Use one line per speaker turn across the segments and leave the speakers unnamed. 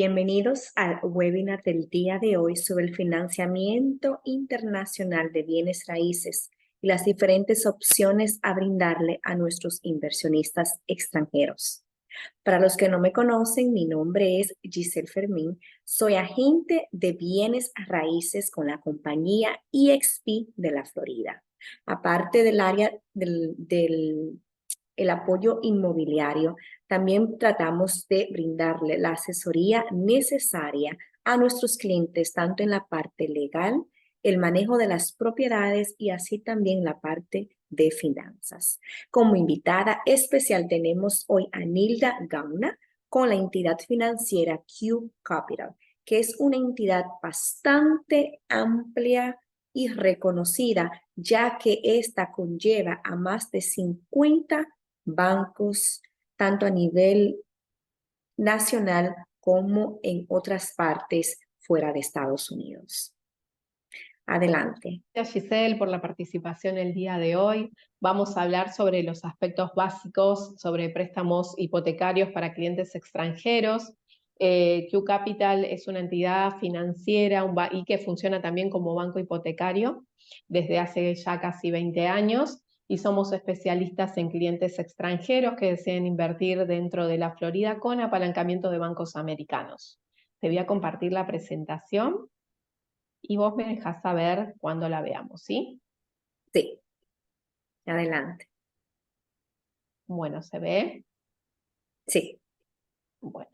Bienvenidos al webinar del día de hoy sobre el financiamiento internacional de bienes raíces y las diferentes opciones a brindarle a nuestros inversionistas extranjeros. Para los que no me conocen, mi nombre es Giselle Fermín. Soy agente de bienes raíces con la compañía EXP de la Florida. Aparte del área el apoyo inmobiliario, también tratamos de brindarle la asesoría necesaria a nuestros clientes, tanto en la parte legal, el manejo de las propiedades y así también la parte de finanzas. Como invitada especial tenemos hoy a Nilda Gauna con la entidad financiera Q Capital, que es una entidad bastante amplia y reconocida, ya que esta conlleva a más de 50 bancos, tanto a nivel nacional como en otras partes fuera de Estados Unidos. Adelante.
Gracias, Giselle, por la participación el día de hoy. Vamos a hablar sobre los aspectos básicos sobre préstamos hipotecarios para clientes extranjeros. Q Capital es una entidad financiera y que funciona también como banco hipotecario desde hace ya casi 20 años y somos especialistas en clientes extranjeros que deseen invertir dentro de la Florida con apalancamiento de bancos americanos. Te voy a compartir la presentación y vos me dejás saber cuando la veamos, ¿sí?
Sí, adelante.
Bueno, ¿se ve?
Sí.
Bueno,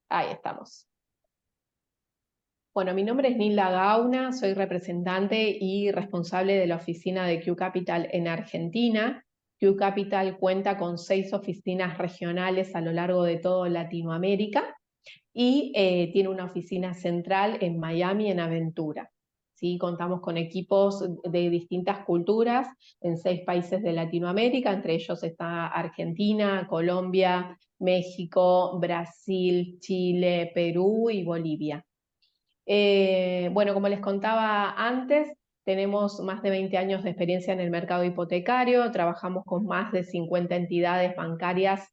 ahí estamos. Bueno, mi nombre es Nilda Gauna, soy representante y responsable de la oficina de Q Capital en Argentina. Q Capital cuenta con 6 oficinas regionales a lo largo de toda Latinoamérica y tiene una oficina central en Miami, en Aventura. ¿Sí? Contamos con equipos de distintas culturas en 6 países de Latinoamérica, entre ellos está Argentina, Colombia, México, Brasil, Chile, Perú y Bolivia. Bueno, como les contaba antes, tenemos más de 20 años de experiencia en el mercado hipotecario, trabajamos con más de 50 entidades bancarias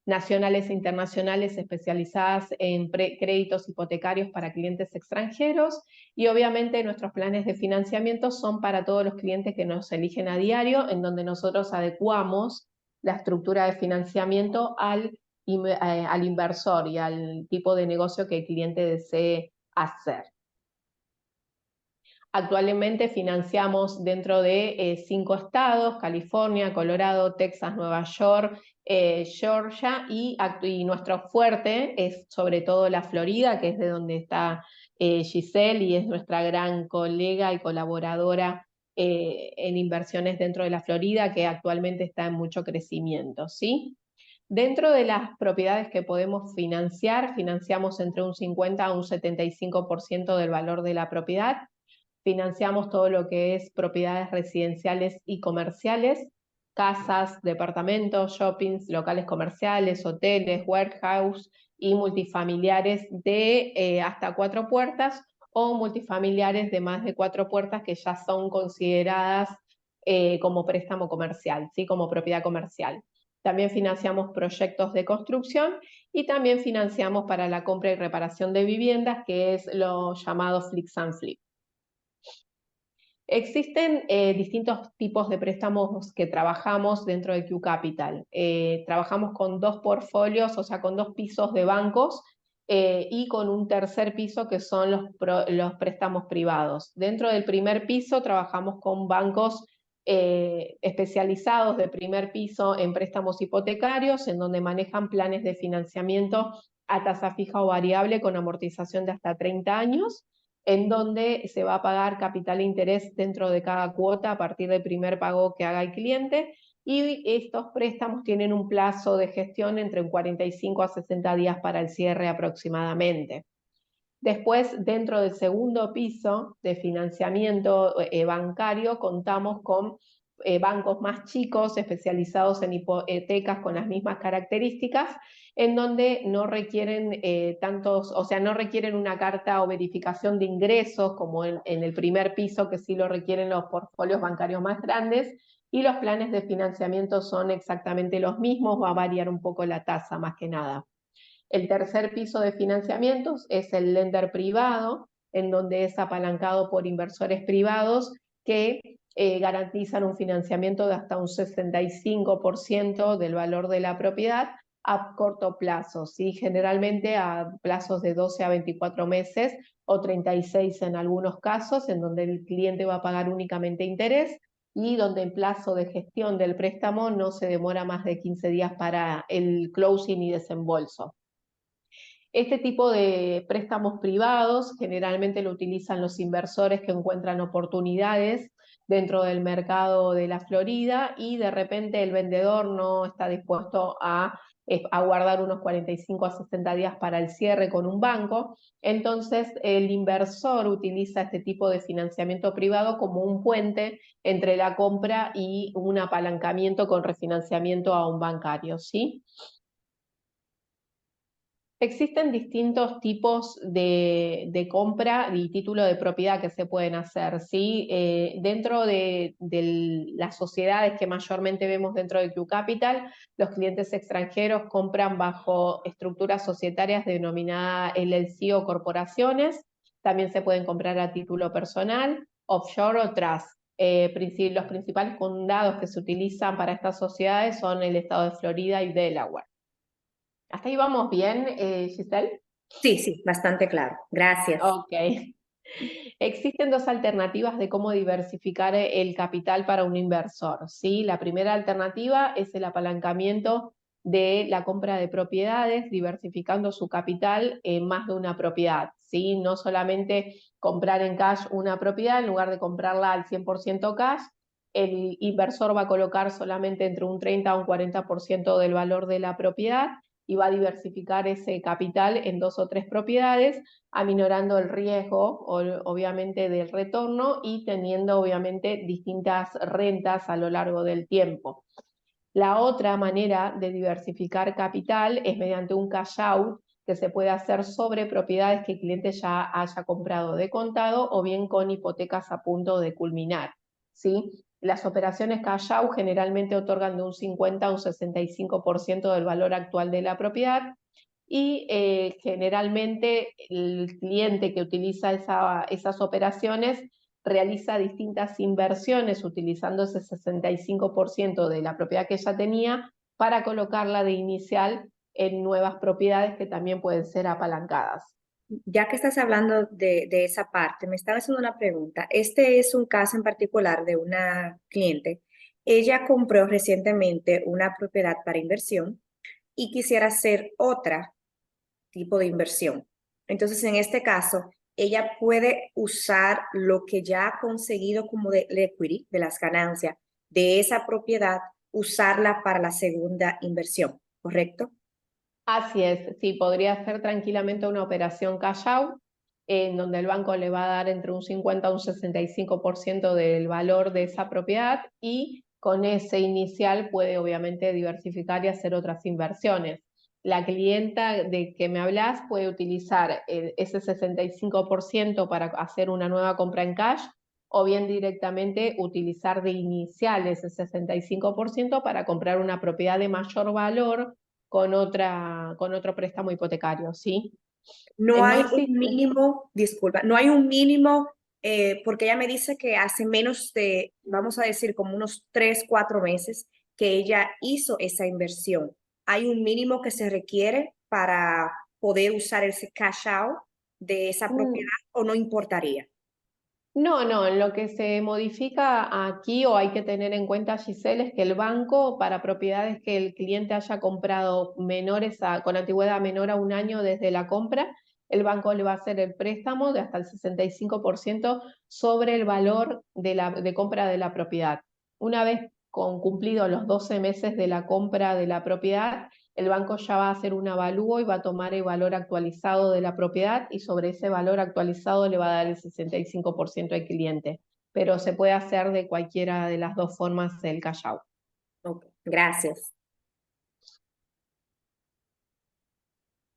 nacionales e internacionales especializadas en créditos hipotecarios para clientes extranjeros y obviamente nuestros planes de financiamiento son para todos los clientes que nos eligen a diario, en donde nosotros adecuamos la estructura de financiamiento al inversor y al tipo de negocio que el cliente desee hacer. Actualmente financiamos dentro de 5 estados: California, Colorado, Texas, Nueva York, Georgia y nuestro fuerte es sobre todo la Florida, que es de donde está Giselle y es nuestra gran colega y colaboradora en inversiones dentro de la Florida, que actualmente está en mucho crecimiento, ¿sí? Dentro de las propiedades que podemos financiar, financiamos entre un 50 a un 75% del valor de la propiedad. Financiamos todo lo que es propiedades residenciales y comerciales, casas, departamentos, shoppings, locales comerciales, hoteles, warehouse y multifamiliares de hasta 4 puertas o multifamiliares de más de 4 puertas que ya son consideradas como préstamo comercial, ¿sí? Como propiedad comercial. También financiamos proyectos de construcción y también financiamos para la compra y reparación de viviendas, que es lo llamado Fix and Flip. Existen distintos tipos de préstamos que trabajamos dentro de Q Capital. Trabajamos con 2 portfolios, o sea, con 2 pisos de bancos y con un tercer piso que son los préstamos privados. Dentro del primer piso trabajamos con bancos especializados de primer piso en préstamos hipotecarios, en donde manejan planes de financiamiento a tasa fija o variable con amortización de hasta 30 años, en donde se va a pagar capital e interés dentro de cada cuota a partir del primer pago que haga el cliente, y estos préstamos tienen un plazo de gestión entre 45 a 60 días para el cierre aproximadamente. Después, dentro del segundo piso de financiamiento bancario, contamos con bancos más chicos especializados en hipotecas con las mismas características, en donde no requieren no requieren una carta o verificación de ingresos como en el primer piso, que sí lo requieren los portfolios bancarios más grandes, y los planes de financiamiento son exactamente los mismos, va a variar un poco la tasa más que nada. El tercer piso de financiamientos es el lender privado, en donde es apalancado por inversores privados que garantizan un financiamiento de hasta un 65% del valor de la propiedad a corto plazo, ¿sí? Generalmente a plazos de 12 a 24 meses o 36 en algunos casos, en donde el cliente va a pagar únicamente interés y donde el plazo de gestión del préstamo no se demora más de 15 días para el closing y desembolso. Este tipo de préstamos privados generalmente lo utilizan los inversores que encuentran oportunidades dentro del mercado de la Florida y de repente el vendedor no está dispuesto a guardar unos 45 a 60 días para el cierre con un banco. Entonces el inversor utiliza este tipo de financiamiento privado como un puente entre la compra y un apalancamiento con refinanciamiento a un bancario, ¿sí? Existen distintos tipos de compra y título de propiedad que se pueden hacer, ¿sí? Dentro de las sociedades que mayormente vemos dentro de Q Capital, los clientes extranjeros compran bajo estructuras societarias denominadas LLC o corporaciones. También se pueden comprar a título personal, offshore o trust. Los principales condados que se utilizan para estas sociedades son el estado de Florida y Delaware. ¿Hasta ahí vamos bien, Giselle?
Sí, sí, bastante claro. Gracias.
Ok. Existen dos alternativas de cómo diversificar el capital para un inversor, ¿sí? La primera alternativa es el apalancamiento de la compra de propiedades, diversificando su capital en más de una propiedad, ¿sí? No solamente comprar en cash una propiedad, en lugar de comprarla al 100% cash, el inversor va a colocar solamente entre un 30 a un 40% del valor de la propiedad y va a diversificar ese capital en 2 o 3 propiedades, aminorando el riesgo, obviamente, del retorno y teniendo, obviamente, distintas rentas a lo largo del tiempo. La otra manera de diversificar capital es mediante un cash out que se puede hacer sobre propiedades que el cliente ya haya comprado de contado o bien con hipotecas a punto de culminar, ¿sí? Las operaciones cash out generalmente otorgan de un 50 a un 65% del valor actual de la propiedad y generalmente el cliente que utiliza esas operaciones realiza distintas inversiones utilizando ese 65% de la propiedad que ya tenía para colocarla de inicial en nuevas propiedades que también pueden ser apalancadas.
Ya que estás hablando de esa parte, me estaba haciendo una pregunta. Este es un caso en particular de una cliente. Ella compró recientemente una propiedad para inversión y quisiera hacer otra tipo de inversión. Entonces, en este caso, ella puede usar lo que ya ha conseguido como de equity, de las ganancias de esa propiedad, usarla para la segunda inversión, ¿correcto?
Así es, sí, podría hacer tranquilamente una operación cash out, en donde el banco le va a dar entre un 50 a un 65% del valor de esa propiedad y con ese inicial puede obviamente diversificar y hacer otras inversiones. La clienta de que me hablas puede utilizar ese 65% para hacer una nueva compra en cash o bien directamente utilizar de inicial ese 65% para comprar una propiedad de mayor valor con otro préstamo hipotecario, ¿sí?
No
No
hay un
existe.
mínimo, disculpa, no hay un mínimo, porque ella me dice que hace menos de, vamos a decir, como unos 3, 4 meses que ella hizo esa inversión. ¿Hay un mínimo que se requiere para poder usar ese cash out de esa propiedad o no importaría?
No, no, lo que se modifica aquí o hay que tener en cuenta, Giselle, es que el banco para propiedades que el cliente haya comprado con antigüedad menor a un año desde la compra, el banco le va a hacer el préstamo de hasta el 65% sobre el valor de compra de la propiedad. Una vez cumplidos los 12 meses de la compra de la propiedad, el banco ya va a hacer un avalúo y va a tomar el valor actualizado de la propiedad y sobre ese valor actualizado le va a dar el 65% al cliente. Pero se puede hacer de cualquiera de las dos formas el cash out.
Ok, gracias.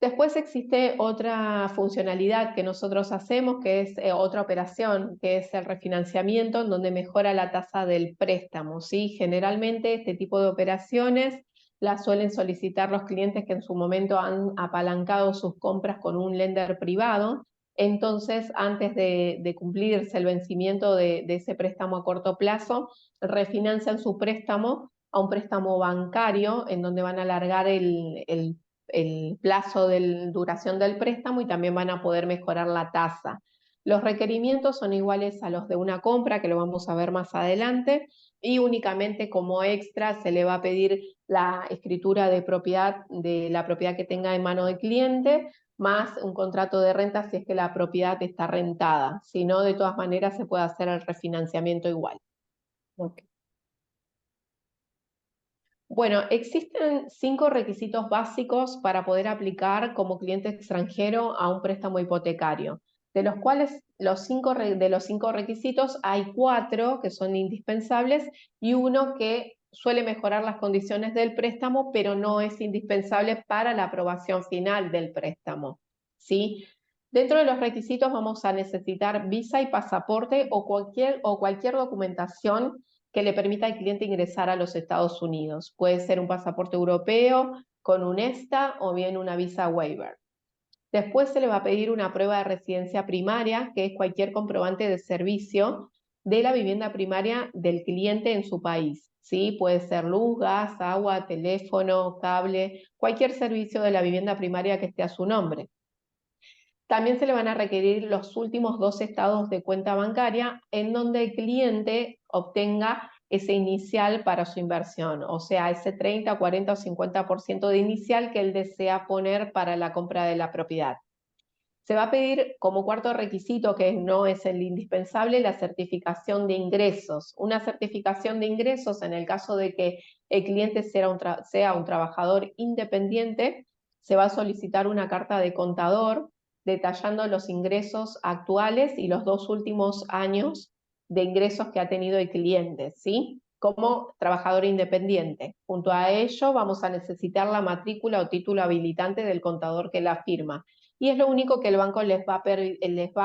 Después existe otra funcionalidad que nosotros hacemos, que es otra operación, que es el refinanciamiento, en donde mejora la tasa del préstamo, ¿sí? Generalmente este tipo de operaciones la suelen solicitar los clientes que en su momento han apalancado sus compras con un lender privado. Entonces, antes de cumplirse el vencimiento de ese préstamo a corto plazo, refinancian su préstamo a un préstamo bancario en donde van a alargar el plazo de duración del préstamo y también van a poder mejorar la tasa. Los requerimientos son iguales a los de una compra, que lo vamos a ver más adelante, y únicamente como extra se le va a pedir la escritura de propiedad de la propiedad que tenga en mano del cliente, más un contrato de renta si es que la propiedad está rentada. Si no, de todas maneras se puede hacer el refinanciamiento igual.
Ok.
Bueno, existen 5 requisitos básicos para poder aplicar como cliente extranjero a un préstamo hipotecario, de los cuales de los 5 requisitos hay 4 que son indispensables y uno que suele mejorar las condiciones del préstamo, pero no es indispensable para la aprobación final del préstamo, ¿sí? Dentro de los requisitos vamos a necesitar visa y pasaporte o cualquier documentación que le permita al cliente ingresar a los Estados Unidos. Puede ser un pasaporte europeo con un ESTA o bien una visa waiver. Después se le va a pedir una prueba de residencia primaria, que es cualquier comprobante de servicio de la vivienda primaria del cliente en su país. ¿Sí? Puede ser luz, gas, agua, teléfono, cable, cualquier servicio de la vivienda primaria que esté a su nombre. También se le van a requerir los últimos 2 estados de cuenta bancaria en donde el cliente obtenga ese inicial para su inversión, o sea, ese 30, 40 o 50% de inicial que él desea poner para la compra de la propiedad. Se va a pedir como cuarto requisito, que no es el indispensable, la certificación de ingresos. Una certificación de ingresos en el caso de que el cliente sea un trabajador independiente, se va a solicitar una carta de contador detallando los ingresos actuales y los 2 últimos años de ingresos que ha tenido el cliente, ¿sí? Como trabajador independiente. Junto a ello vamos a necesitar la matrícula o título habilitante del contador que la firma. Y es lo único que el banco les va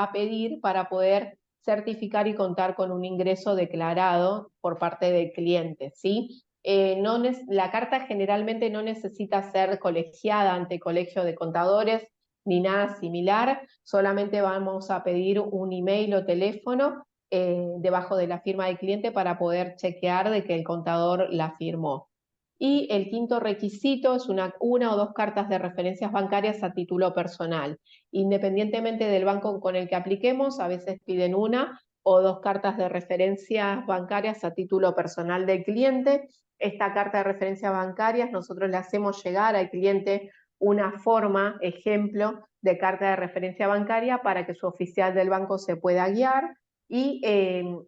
a pedir para poder certificar y contar con un ingreso declarado por parte del cliente, ¿sí? La carta generalmente no necesita ser colegiada ante colegio de contadores ni nada similar, solamente vamos a pedir un email o teléfono debajo de la firma del cliente para poder chequear de que el contador la firmó. Y el quinto requisito es una o 2 cartas de referencias bancarias a título personal. Independientemente del banco con el que apliquemos, a veces piden 1 o 2 cartas de referencias bancarias a título personal del cliente. Esta carta de referencias bancarias nosotros le hacemos llegar al cliente una forma, ejemplo, de carta de referencia bancaria para que su oficial del banco se pueda guiar y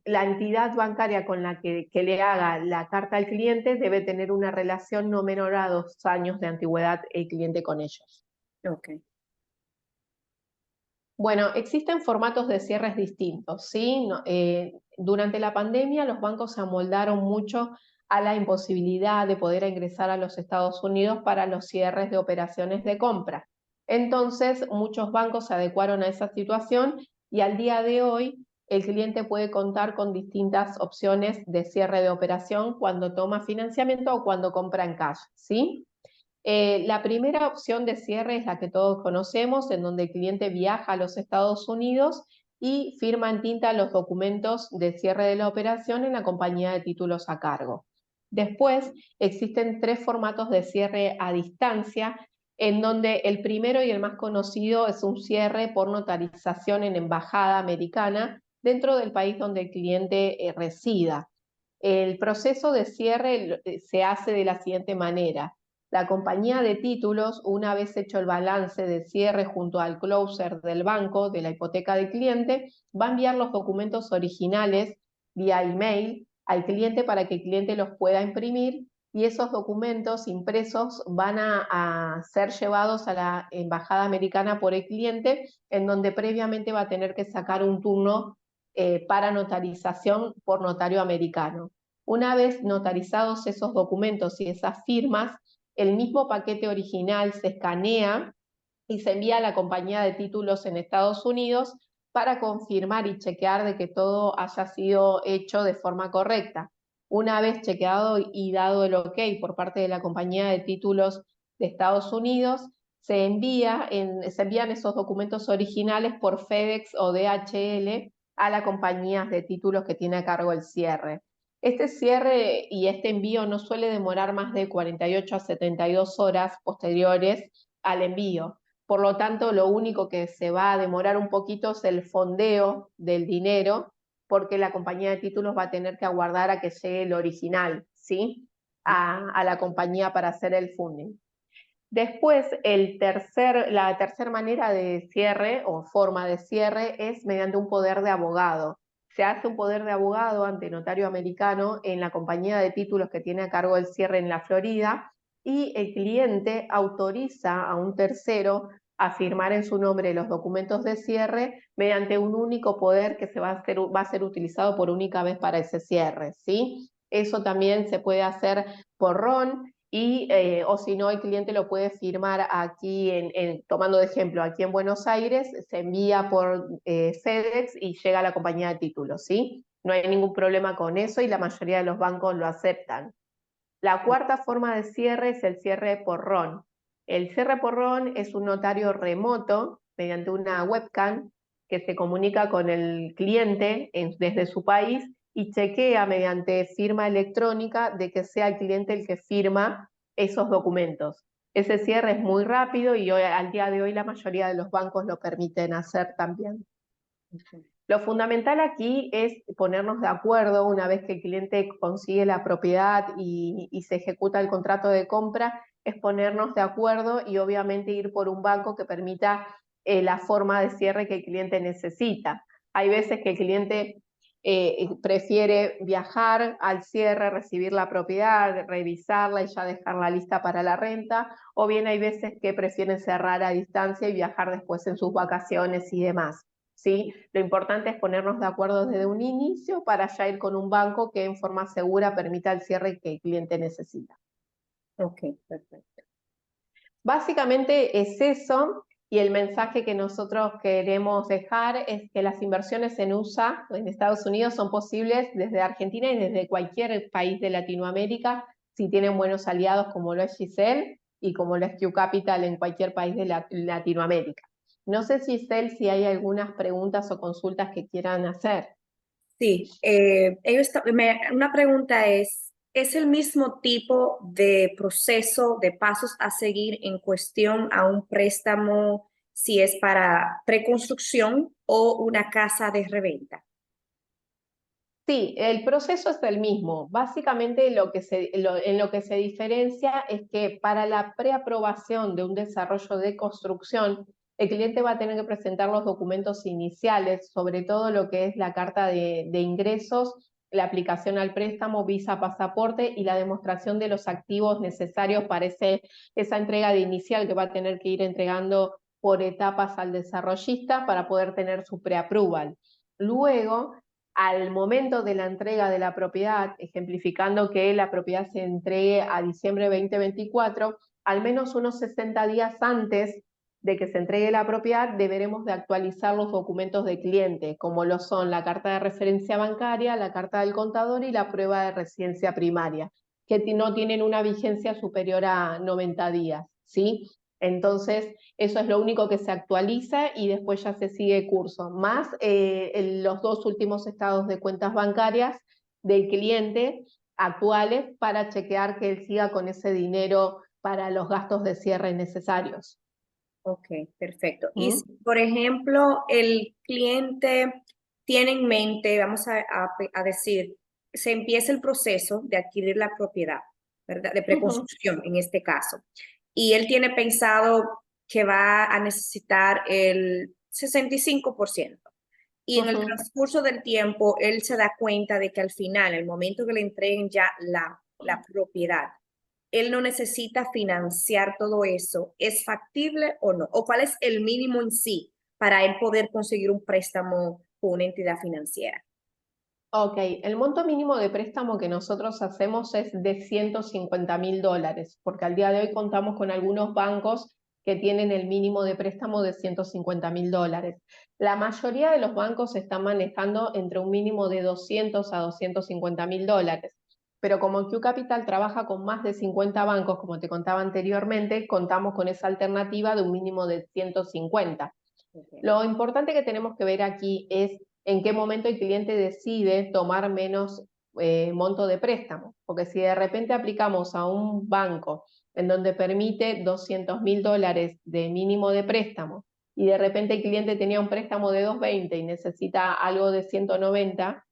la entidad bancaria con la que le haga la carta al cliente debe tener una relación no menor a 2 años de antigüedad el cliente con ellos.
Ok.
Bueno, existen formatos de cierres distintos, ¿sí? Durante la pandemia los bancos se amoldaron mucho a la imposibilidad de poder ingresar a los Estados Unidos para los cierres de operaciones de compra. Entonces, muchos bancos se adecuaron a esa situación y al día de hoy el cliente puede contar con distintas opciones de cierre de operación cuando toma financiamiento o cuando compra en cash, ¿sí? La primera opción de cierre es la que todos conocemos, en donde el cliente viaja a los Estados Unidos y firma en tinta los documentos de cierre de la operación en la compañía de títulos a cargo. Después existen 3 formatos de cierre a distancia, en donde el primero y el más conocido es un cierre por notarización en embajada americana dentro del país donde el cliente resida. El proceso de cierre se hace de la siguiente manera. La compañía de títulos, una vez hecho el balance de cierre junto al closer del banco de la hipoteca del cliente, va a enviar los documentos originales vía email al cliente para que el cliente los pueda imprimir y esos documentos impresos van a ser llevados a la embajada americana por el cliente, en donde previamente va a tener que sacar un turno para notarización por notario americano. Una vez notarizados esos documentos y esas firmas, el mismo paquete original se escanea y se envía a la compañía de títulos en Estados Unidos para confirmar y chequear de que todo haya sido hecho de forma correcta. Una vez chequeado y dado el ok por parte de la compañía de títulos de Estados Unidos, se envían esos documentos originales por FedEx o DHL a las compañías de títulos que tiene a cargo el cierre. Este cierre y este envío no suele demorar más de 48 a 72 horas posteriores al envío. Por lo tanto, lo único que se va a demorar un poquito es el fondeo del dinero, porque la compañía de títulos va a tener que aguardar a que llegue el original, ¿sí? A la compañía para hacer el funding. Después, la tercera manera de cierre o forma de cierre es mediante un poder de abogado. Se hace un poder de abogado ante notario americano en la compañía de títulos que tiene a cargo el cierre en la Florida, y el cliente autoriza a un tercero a firmar en su nombre los documentos de cierre mediante un único poder que va a ser utilizado por única vez para ese cierre, ¿sí? Eso también se puede hacer por RON, o si no, el cliente lo puede firmar aquí, tomando de ejemplo, aquí en Buenos Aires, se envía por FedEx y llega a la compañía de títulos, ¿sí? No hay ningún problema con eso y la mayoría de los bancos lo aceptan. La cuarta forma de cierre es el cierre por RON. El cierre por RON es un notario remoto mediante una webcam que se comunica con el cliente desde su país y chequea mediante firma electrónica de que sea el cliente el que firma esos documentos. Ese cierre es muy rápido y al día de hoy la mayoría de los bancos lo permiten hacer también. Lo fundamental aquí es ponernos de acuerdo una vez que el cliente consigue la propiedad y se ejecuta el contrato de compra, es ponernos de acuerdo y obviamente ir por un banco que permita la forma de cierre que el cliente necesita. Hay veces que el cliente prefiere viajar al cierre, recibir la propiedad, revisarla y ya dejarla lista para la renta, o bien hay veces que prefieren cerrar a distancia y viajar después en sus vacaciones y demás, ¿sí? Lo importante es ponernos de acuerdo desde un inicio para ya ir con un banco que en forma segura permita el cierre que el cliente necesita.
Ok, perfecto.
Básicamente es eso, y el mensaje que nosotros queremos dejar es que las inversiones en USA o en Estados Unidos son posibles desde Argentina y desde cualquier país de Latinoamérica si tienen buenos aliados como lo es Giselle y como lo es Q Capital en cualquier país de Latinoamérica. No sé, Giselle, si hay algunas preguntas o consultas que quieran hacer.
Sí, una pregunta ¿es el mismo tipo de proceso de pasos a seguir en cuestión a un préstamo si es para preconstrucción o una casa de reventa?
Sí, el proceso es el mismo. Básicamente en lo que se diferencia es que para la preaprobación de un desarrollo de construcción, el cliente va a tener que presentar los documentos iniciales, sobre todo lo que es la carta de ingresos, la aplicación al préstamo, visa, pasaporte y la demostración de los activos necesarios para esa entrega de inicial que va a tener que ir entregando por etapas al desarrollista para poder tener su preapproval. Luego, al momento de la entrega de la propiedad, ejemplificando que la propiedad se entregue a diciembre de 2024, al menos unos 60 días antes de que se entregue la propiedad, deberemos de actualizar los documentos de cliente, como lo son la carta de referencia bancaria, la carta del contador y la prueba de residencia primaria, que no tienen una vigencia superior a 90 días, ¿sí? Entonces, eso es lo único que se actualiza y después ya se sigue curso, más los 2 últimos estados de cuentas bancarias del cliente actuales para chequear que él siga con ese dinero para los gastos de cierre necesarios.
Ok, perfecto. Y
¿Mm?
si, por ejemplo, el cliente tiene en mente, vamos a decir, se empieza el proceso de adquirir la propiedad, ¿verdad? De
Ujú.
preconstrucción en este caso. Y él tiene pensado que va a necesitar el 65%. Y en el
Ujú.
transcurso del tiempo, él se da cuenta de que al final, el momento que le entreguen ya la propiedad, él no necesita financiar todo eso. ¿Es factible o no? ¿O cuál es el mínimo en sí para él poder conseguir un préstamo con una entidad financiera?
Ok, el monto mínimo de préstamo que nosotros hacemos es de $150.000, porque al día de hoy contamos con algunos bancos que tienen el mínimo de préstamo de $150.000. La mayoría de los bancos están manejando entre un mínimo de 200 a $250.000. pero como Q Capital trabaja con más de 50 bancos, como te contaba anteriormente, contamos con esa alternativa de un mínimo de 150.
Okay.
Lo importante que tenemos que ver aquí es en qué momento el cliente decide tomar menos monto de préstamo, porque si de repente aplicamos a un banco en donde permite $200.000 de mínimo de préstamo y de repente el cliente tenía un préstamo de 220 y necesita algo de 190,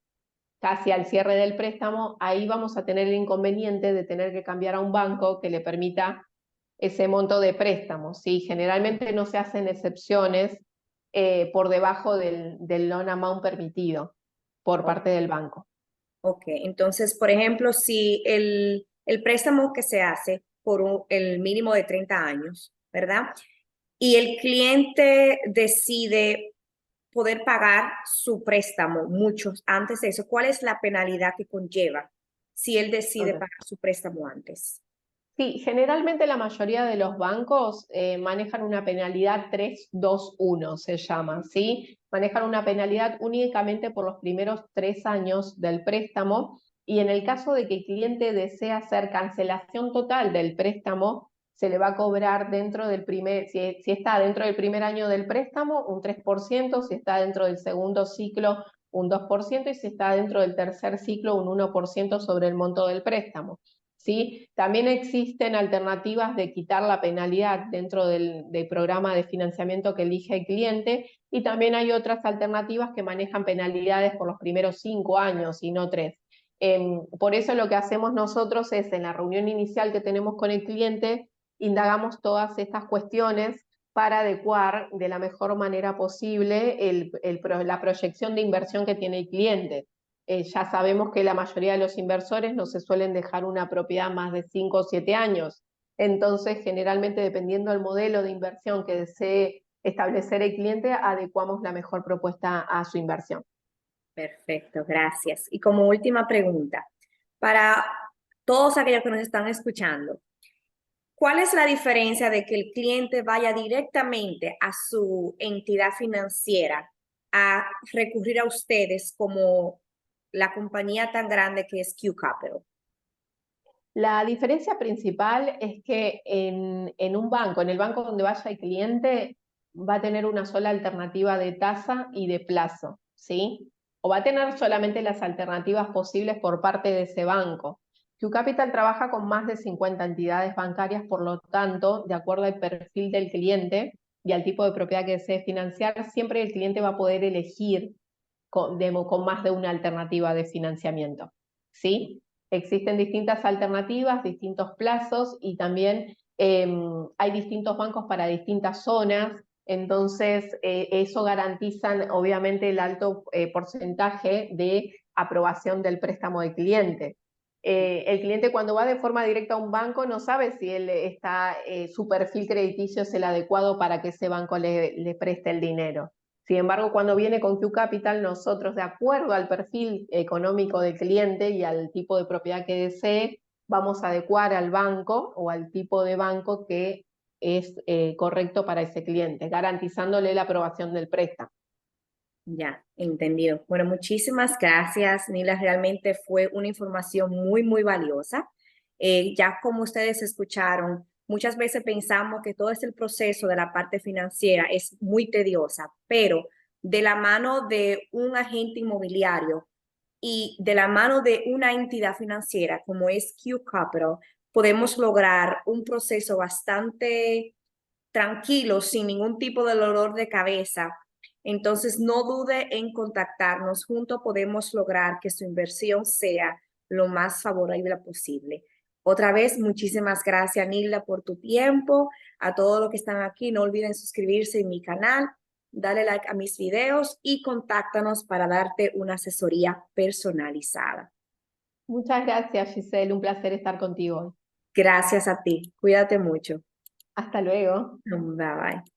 casi al cierre del préstamo, ahí vamos a tener el inconveniente de tener que cambiar a un banco que le permita ese monto de préstamo, ¿sí? Generalmente no se hacen excepciones por debajo del loan amount permitido por parte del banco.
Ok, entonces, por ejemplo, si el préstamo que se hace por el mínimo de 30 años, ¿verdad? Y el cliente decide poder pagar su préstamo muchos antes de eso, ¿cuál es la penalidad que conlleva si él decide
Okay.
pagar su préstamo antes?
Sí, generalmente la mayoría de los bancos manejan una penalidad 3-2-1, se llama, ¿sí? Manejan una penalidad únicamente por los primeros 3 años del préstamo y en el caso de que el cliente desea hacer cancelación total del préstamo, se le va a cobrar dentro del si está dentro del primer año del préstamo, un 3%, si está dentro del segundo ciclo, un 2%, y si está dentro del tercer ciclo, un 1% sobre el monto del préstamo. ¿Sí? También existen alternativas de quitar la penalidad dentro del programa de financiamiento que elige el cliente, y también hay otras alternativas que manejan penalidades por los primeros 5 años y no 3. Por eso lo que hacemos nosotros es, en la reunión inicial que tenemos con el cliente, indagamos todas estas cuestiones para adecuar de la mejor manera posible la proyección de inversión que tiene el cliente. Ya sabemos que la mayoría de los inversores no se suelen dejar una propiedad más de 5 o 7 años. Entonces, generalmente, dependiendo del modelo de inversión que desee establecer el cliente, adecuamos la mejor propuesta a su inversión.
Perfecto, gracias. Y como última pregunta, para todos aquellos que nos están escuchando, ¿cuál es la diferencia de que el cliente vaya directamente a su entidad financiera a recurrir a ustedes como la compañía tan grande que es Q Capital?
La diferencia principal es que en un banco, en el banco donde vaya el cliente, va a tener una sola alternativa de tasa y de plazo, ¿sí? O va a tener solamente las alternativas posibles por parte de ese banco. Q Capital trabaja con más de 50 entidades bancarias, por lo tanto, de acuerdo al perfil del cliente y al tipo de propiedad que desee financiar, siempre el cliente va a poder elegir con más de una alternativa de financiamiento, ¿sí? Existen distintas alternativas, distintos plazos, y también hay distintos bancos para distintas zonas. Entonces, eso garantiza obviamente el alto porcentaje de aprobación del préstamo del cliente. El cliente, cuando va de forma directa a un banco, no sabe si su perfil crediticio es el adecuado para que ese banco le preste el dinero. Sin embargo, cuando viene con Q Capital, nosotros, de acuerdo al perfil económico del cliente y al tipo de propiedad que desee, vamos a adecuar al banco o al tipo de banco que es correcto para ese cliente, garantizándole la aprobación del préstamo.
Ya, entendido. Bueno, muchísimas gracias, Nila. Realmente fue una información muy, muy valiosa. Ya como ustedes escucharon, muchas veces pensamos que todo este proceso de la parte financiera es muy tediosa, pero de la mano de un agente inmobiliario y de la mano de una entidad financiera como es Q Capital, podemos lograr un proceso bastante tranquilo, sin ningún tipo de dolor de cabeza. Entonces, no dude en contactarnos. Juntos podemos lograr que su inversión sea lo más favorable posible. Otra vez, muchísimas gracias, Nilda, por tu tiempo. A todos los que están aquí, no olviden suscribirse en mi canal, darle like a mis videos y contáctanos para darte una asesoría personalizada.
Muchas gracias, Giselle. Un placer estar contigo hoy.
Gracias a ti. Cuídate mucho.
Hasta luego.
Bye bye.